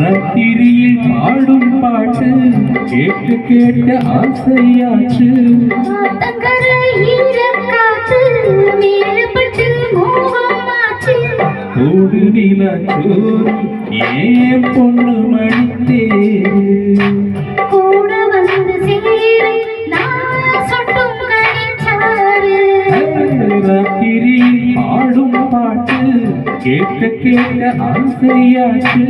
ராத்திரியில் பாடும் பாட்டு கேட்டு கேட்ட ஆசையாச்சு. கூடு நிலச்சோறு ஏன் பொண்ணு மணித்தே கூட வந்து சேர நான் சொட்டும் கணிச்சாரு. ராத்திரியில் பாடும் பாட்டு கேட்ட கேட்ட ஆசையாச்சு.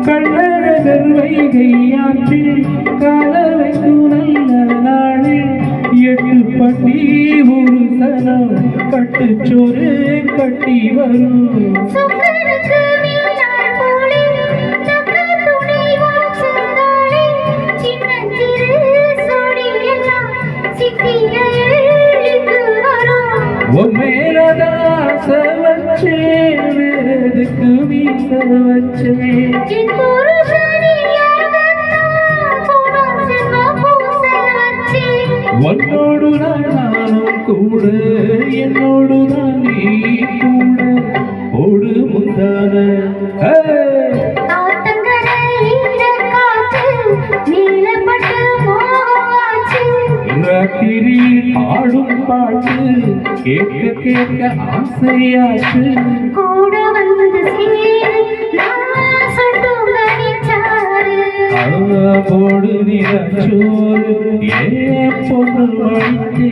கள்ளழகர் வைகையாற்றில் காலவைக்கு நல்ல நாளில் 8 பட்டி ஒரு சனம் கட்டுச்சோறு கட்டி வரும். மேலதாச வச்சே வேதுக்கு வீச வச்சே உன்னோடு நானும் கூட என்னோடு தான் நீ கூட ஓடு முந்தான ராத்திரி ஆடும் பாட்டு கேட்க கேட்க ஆசையாச்சு. கூட வந்து போடு நிலச்சோறு ஏன் பொண்ணு மணித்தே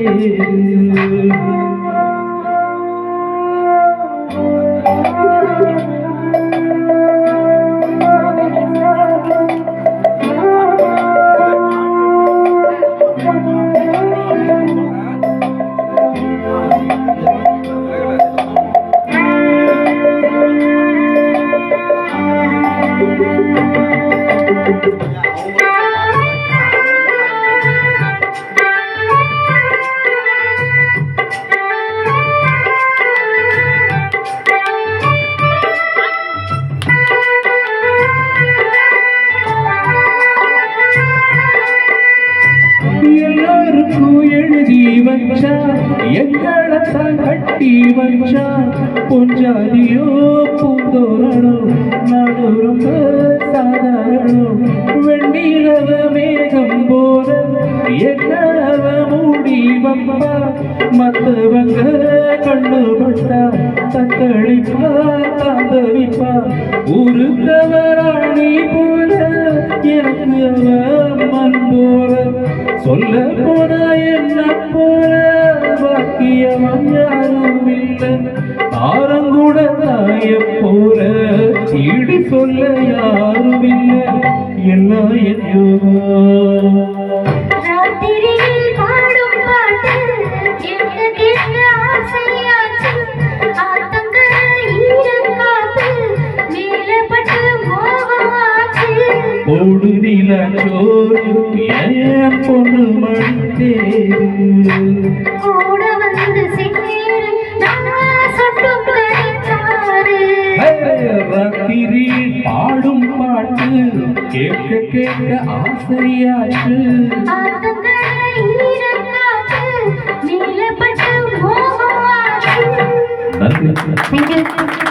எல்லாருக்கும் எழுதி வச்சா எங்களத்தான் கட்டி வச்சா. பொஞ்சாதியோ பூந்தோரணம் நாடு ரொம்ப சாதாரணம். வெண்ணிலவ மேகம் போல என்னவ மூடி வம்பா. மத்தவங்க கண்ணு பட்டா தத்தளிப்பா தாந்தவிப்பா. ஊருக்கவராணி போல எனக்கு அவ மண் போல. சொல்ல போன என்ன போல பாக்கியவன் யாரும் இல்லை. ஆரங்கூட தாய போல ஈடு சொல்ல யாரும் இல்லை. எல்லாம் என்னோ ஓடு நிலச்சோறு ஏன் பொண்ணு மணித்தே கூட வந்து ராத்திரி பாடும் பாட்டு கேட்க கேட்க ஆசையாச்சு. நன்றி.